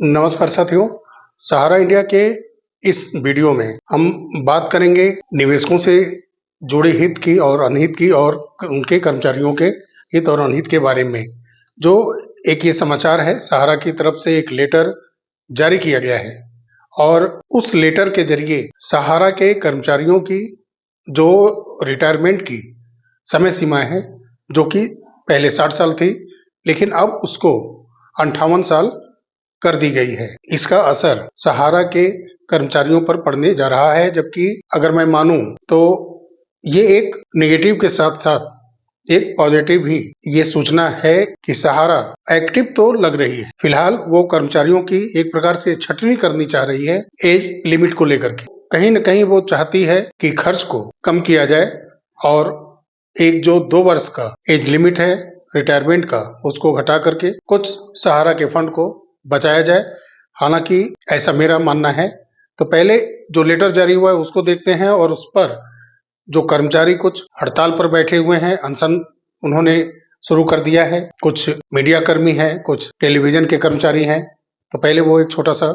नमस्कार साथियों। सहारा इंडिया के इस वीडियो में हम बात करेंगे निवेशकों से जुड़े हित की और अनहित की और उनके कर्मचारियों के हित और अनहित के बारे में। जो एक ये समाचार है, सहारा की तरफ से एक लेटर जारी किया गया है और उस लेटर के जरिए सहारा के कर्मचारियों की जो रिटायरमेंट की समय सीमा है, जो कि पहले 60 साल थी, लेकिन अब उसको 58 साल कर दी गई है। इसका असर सहारा के कर्मचारियों पर पड़ने जा रहा है, जबकि अगर मैं मानूं तो ये एक नेगेटिव के साथ साथ एक पॉजिटिव भी ये सूचना है कि सहारा एक्टिव तो लग रही है। फिलहाल वो कर्मचारियों की एक प्रकार से छटनी करनी चाह रही है एज लिमिट को लेकर के। कहीं न कहीं वो चाहती है कि खर्च को कम किया जाए और एक जो 2 वर्ष का एज लिमिट है रिटायरमेंट का, उसको घटा करके कुछ सहारा के फंड को बचाया जाए। हालांकि ऐसा मेरा मानना है। तो पहले जो लेटर जारी हुआ है उसको देखते हैं और उस पर जो कर्मचारी कुछ हड़ताल पर बैठे हुए हैं, अनशन उन्होंने शुरू कर दिया है। कुछ मीडिया कर्मी हैं, कुछ टेलीविजन के कर्मचारी हैं। तो पहले वो एक छोटा सा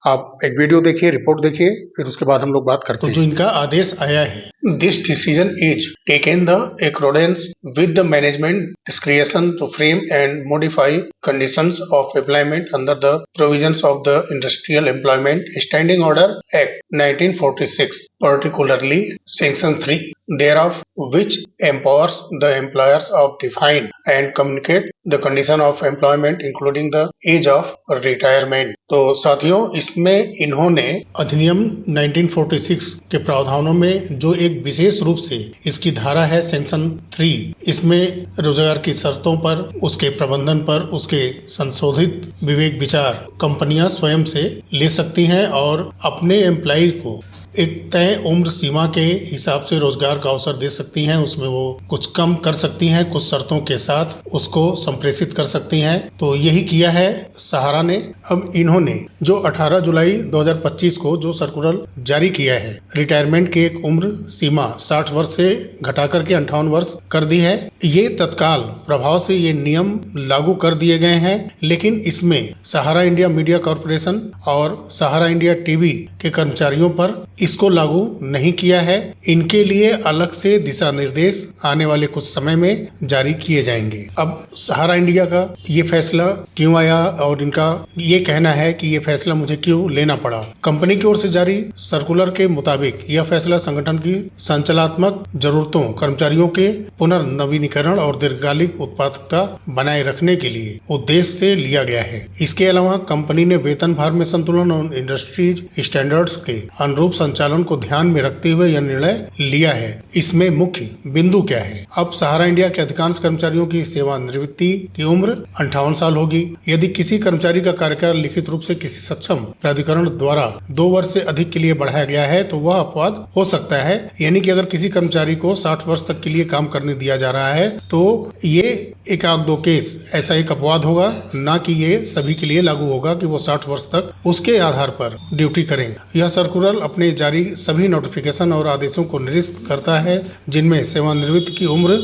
आप एक वीडियो देखिए, रिपोर्ट देखिए, फिर उसके बाद हम लोग बात करते हैं। तो जो इनका आदेश आया है, This decision is taken the accordance with the management discretion to frame and modify conditions of employment under the provisions of the Industrial Employment Standing Order Act 1946, particularly Section 3 thereof, which empowers the employers of define and communicate the condition of employment including the age of retirement। तो साथियों, इसमें इन्होंने अधिनियम 1946 के प्रावधानों में जो एक विशेष रूप से इसकी धारा है सेक्शन 3, इसमें रोजगार की शर्तों पर, उसके प्रबंधन पर, उसके संशोधित विवेक विचार कंपनियां स्वयं से ले सकती हैं और अपने एम्प्लॉय को एक तय उम्र सीमा के हिसाब से रोजगार का अवसर दे सकती हैं। उसमें वो कुछ कम कर सकती हैं, कुछ शर्तों के साथ उसको संप्रेषित कर सकती हैं। तो यही किया है सहारा ने। अब इन्होंने जो 18 जुलाई 2025 को जो सर्कुलर जारी किया है, रिटायरमेंट की एक उम्र सीमा 60 वर्ष से घटा करके 58 वर्ष कर दी है। ये तत्काल प्रभाव से ये नियम लागू कर दिए गए हैं, लेकिन इसमें सहारा इंडिया मीडिया कॉर्पोरेशन और सहारा इंडिया टीवी के कर्मचारियों पर इसको लागू नहीं किया है। इनके लिए अलग से दिशा निर्देश आने वाले कुछ समय में जारी किए जाएंगे। अब सहारा इंडिया का ये फैसला क्यों आया और इनका ये कहना है कि ये फैसला मुझे क्यों लेना पड़ा। कंपनी की ओर से जारी सर्कुलर के मुताबिक यह फैसला संगठन की संचालनात्मक जरूरतों, कर्मचारियों के पुनर्नवीनीकरण और दीर्घकालिक उत्पादकता बनाए रखने के लिए उद्देश्य से लिया गया है। इसके अलावा कंपनी ने वेतन भार में संतुलन और इंडस्ट्रीज स्टैंडर्ड्स के अनुरूप संचालन को ध्यान में रखते हुए यह निर्णय लिया है। इसमें मुख्य बिंदु क्या है? अब सहारा इंडिया के अधिकांश कर्मचारियों की सेवानिवृत्ति की उम्र 58 साल होगी। यदि किसी कर्मचारी का कार्यकाल लिखित रूप से किसी सक्षम प्राधिकरण द्वारा 2 वर्ष से अधिक के लिए बढ़ाया गया है तो वह अपवाद हो सकता है। यानी कि अगर किसी कर्मचारी को 60 वर्ष तक के लिए काम करने दिया जा रहा है तो ये एक आध दो केस ऐसा एक अपवाद होगा, ना कि ये सभी के लिए लागू होगा कि वो 60 वर्ष तक उसके आधार पर ड्यूटी करें। यह सर्कुलर अपने जारी सभी नोटिफिकेशन और आदेशों को निरस्त करता है जिनमें सेवानिवृत्ति की उम्र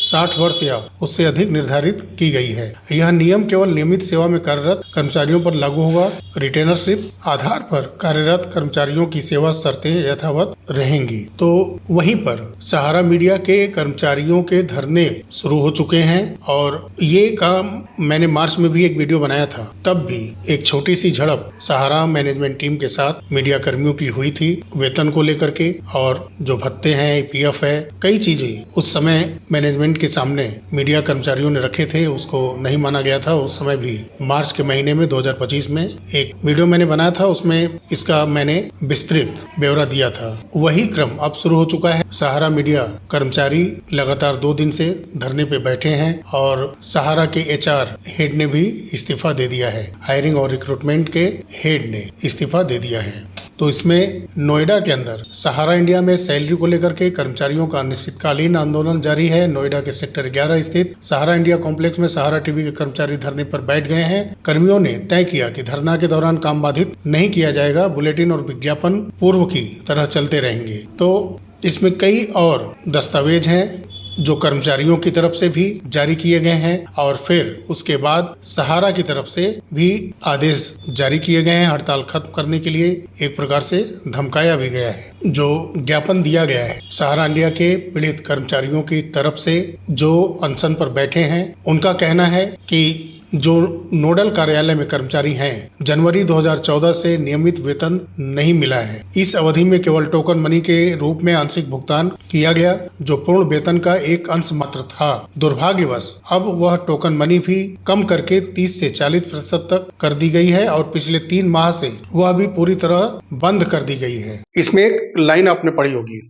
60 वर्ष या उससे अधिक निर्धारित की गई है। यह नियम केवल नियमित सेवा में कार्यरत कर्मचारियों पर लागू होगा। रिटेनरशिप आधार पर कार्यरत कर्मचारियों की सेवा शर्तें यथावत रहेंगी। तो वहीं पर सहारा मीडिया के कर्मचारियों के धरने शुरू हो चुके हैं और ये काम मैंने मार्च में भी एक वीडियो बनाया था। तब भी एक छोटी सी झड़प सहारा मैनेजमेंट टीम के साथ मीडिया कर्मियों की हुई थी, वेतन को लेकर के, और जो भत्ते हैं, पीएफ है, कई चीजें उस समय मैनेजमेंट के सामने मीडिया कर्मचारियों ने रखे थे, उसको नहीं माना गया था। उस समय भी मार्च के महीने में 2025 में एक वीडियो मैंने बनाया था, उसमें इसका मैंने विस्तृत ब्यौरा दिया था। वही क्रम अब शुरू हो चुका है। सहारा मीडिया कर्मचारी लगातार 2 दिन से धरने पे बैठे हैं और सहारा के एचआर हेड ने भी इस्तीफा दे दिया है। हायरिंग और रिक्रूटमेंट के हेड ने इस्तीफा दे दिया है। तो इसमें नोएडा के अंदर सहारा इंडिया में सैलरी को लेकर के कर्मचारियों का अनिश्चितकालीन आंदोलन जारी है। नोएडा के सेक्टर 11 स्थित सहारा इंडिया कॉम्प्लेक्स में सहारा टीवी के कर्मचारी धरने पर बैठ गए हैं। कर्मियों ने तय किया कि धरना के दौरान काम बाधित नहीं किया जाएगा। बुलेटिन और विज्ञापन पूर्व की तरह चलते रहेंगे। तो इसमें कई और दस्तावेज हैं जो कर्मचारियों की तरफ से भी जारी किए गए हैं और फिर उसके बाद सहारा की तरफ से भी आदेश जारी किए गए हैं हड़ताल खत्म करने के लिए। एक प्रकार से धमकाया भी गया है। जो ज्ञापन दिया गया है सहारा इंडिया के पीड़ित कर्मचारियों की तरफ से जो अनशन पर बैठे हैं, उनका कहना है कि जो नोडल कार्यालय में कर्मचारी हैं, जनवरी 2014 से नियमित वेतन नहीं मिला है। इस अवधि में केवल टोकन मनी के रूप में आंशिक भुगतान किया गया, जो पूर्ण वेतन का एक अंश मात्र था। दुर्भाग्यवश अब वह टोकन मनी भी कम करके 30 से 40% तक कर दी गई है और पिछले 3 माह से वह भी पूरी तरह बंद कर दी गई है। इसमें एक लाइन आपने पढ़ी होगी,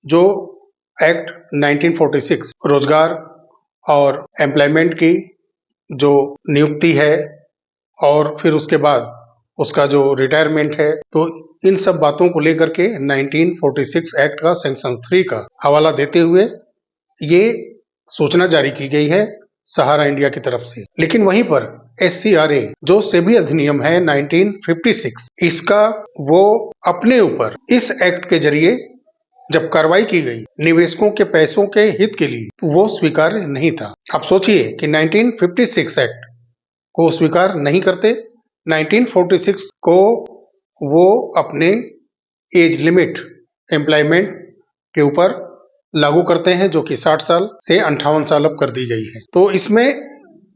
जो एक्ट 1946 रोजगार और एम्प्लॉयमेंट की जो नियुक्ति है और फिर उसके बाद उसका जो रिटायरमेंट है, तो इन सब बातों को लेकर के 1946 एक्ट का सेक्शन 3 का हवाला देते हुए ये सूचना जारी की गई है सहारा इंडिया की तरफ से। लेकिन वहीं पर SCRA जो सेबी अधिनियम है 1956, इसका वो अपने ऊपर इस एक्ट के जरिए जब कार्रवाई की गई निवेशकों के पैसों के हित के लिए, तो वो स्वीकार्य नहीं था। आप सोचिए कि 1956 एक्ट को स्वीकार नहीं करते, 1946 को वो अपने एज लिमिट एम्प्लॉयमेंट के ऊपर लागू करते हैं, जो कि 60 साल से 58 साल अब कर दी गई है। तो इसमें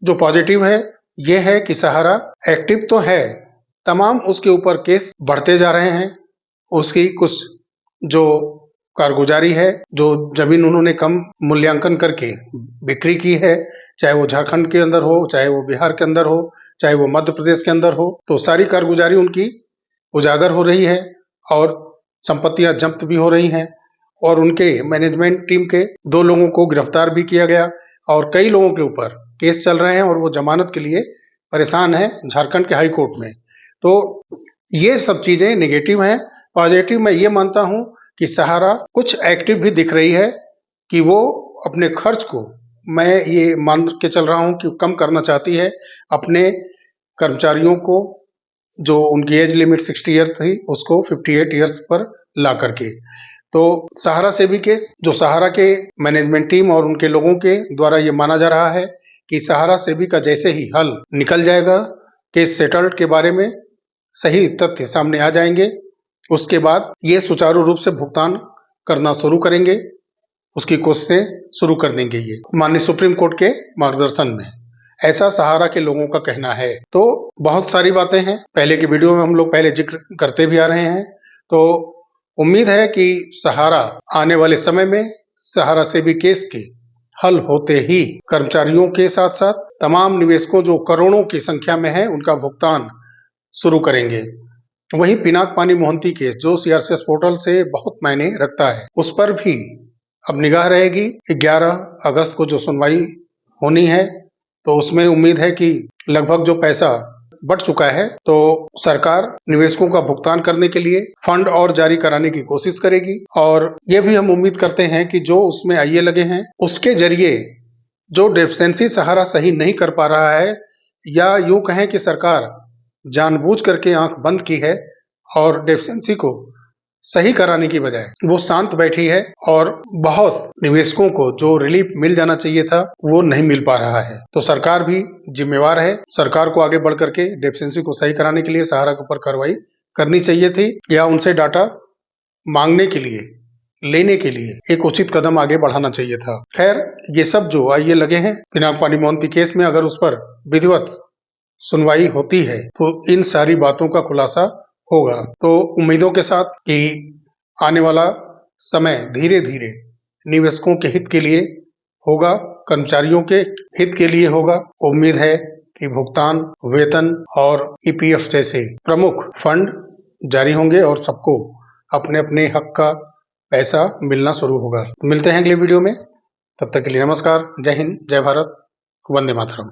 जो पॉजिटिव है ये है कि सहारा एक्टिव तो है, तमाम उसके ऊपर केस बढ़ते जा रहे हैं। उसकी कुछ जो कारगुजारी है, जो जमीन उन्होंने कम मूल्यांकन करके बिक्री की है, चाहे वो झारखंड के अंदर हो, चाहे वो बिहार के अंदर हो, चाहे वो मध्य प्रदेश के अंदर हो, तो सारी कारगुजारी उनकी उजागर हो रही है और संपत्तियां जब्त भी हो रही हैं। और उनके मैनेजमेंट टीम के 2 लोगों को गिरफ्तार भी किया गया और कई लोगों के ऊपर केस चल रहे हैं और वो जमानत के लिए परेशान है झारखंड के हाई कोर्ट में। तो ये सब चीजें नेगेटिव हैं। पॉजिटिव मैं ये मानता हूं कि सहारा कुछ एक्टिव भी दिख रही है कि वो अपने खर्च को, मैं ये मान के चल रहा हूं कि कम करना चाहती है। अपने कर्मचारियों को जो उनकी एज लिमिट 60 ईयर थी उसको 58 ईयर्स पर ला करके। तो सहारा से भी केस, जो सहारा के मैनेजमेंट टीम और उनके लोगों के द्वारा ये माना जा रहा है कि सहारा सेबी का जैसे ही हल निकल जाएगा, केस सेटल्ड के बारे में सही तथ्य सामने आ जाएंगे, उसके बाद ये सुचारू रूप से भुगतान करना शुरू करेंगे, उसकी कोशिशें शुरू कर देंगे ये माननीय सुप्रीम कोर्ट के मार्गदर्शन में। ऐसा सहारा के लोगों का कहना है। तो बहुत सारी बातें हैं, पहले की वीडियो में हम लोग पहले जिक्र करते भी आ रहे हैं। तो उम्मीद है कि सहारा आने वाले समय में सहारा से भी केस के हल होते ही कर्मचारियों के साथ साथ तमाम निवेशकों जो करोड़ों की संख्या में है उनका भुगतान शुरू करेंगे। वहीं पिनाक पानी मोहंती केस जो CRCS पोर्टल से बहुत मायने रखता है, उस पर भी अब निगाह रहेगी। 11 अगस्त को जो सुनवाई होनी है, तो उसमें उम्मीद है कि लगभग जो पैसा बढ़ चुका है, तो सरकार निवेशकों का भुगतान करने के लिए फंड और जारी कराने की कोशिश करेगी। और ये भी हम उम्मीद करते हैं कि जो उसमें आईए लगे हैं उसके जरिए जो डेफिशिएंसी सहारा सही नहीं कर पा रहा है, या यूं कहें कि सरकार जानबूझ करके आंख बंद की है और डेफिशिएंसी को सही कराने की बजाय वो शांत बैठी है और बहुत निवेशकों को जो रिलीफ मिल जाना चाहिए था वो नहीं मिल पा रहा है। तो सरकार भी जिम्मेवार है। सरकार को आगे बढ़ करके डेफिशिएंसी को सही कराने के लिए सहारा के ऊपर कार्रवाई करनी चाहिए थी, या उनसे डाटा मांगने के लिए, लेने के लिए एक उचित कदम आगे बढ़ाना चाहिए था। खैर, ये सब जो आईए लगे हैं पिनाक पानी मोहंती केस में, अगर उस पर विधिवत सुनवाई होती है तो इन सारी बातों का खुलासा होगा। तो उम्मीदों के साथ कि आने वाला समय धीरे धीरे निवेशकों के हित के लिए होगा, कर्मचारियों के हित के लिए होगा। उम्मीद है कि भुगतान, वेतन और EPF जैसे प्रमुख फंड जारी होंगे और सबको अपने अपने हक का पैसा मिलना शुरू होगा। मिलते हैं अगले वीडियो में, तब तक के लिए नमस्कार, जय हिंद, जय भारत, वंदे मातरम।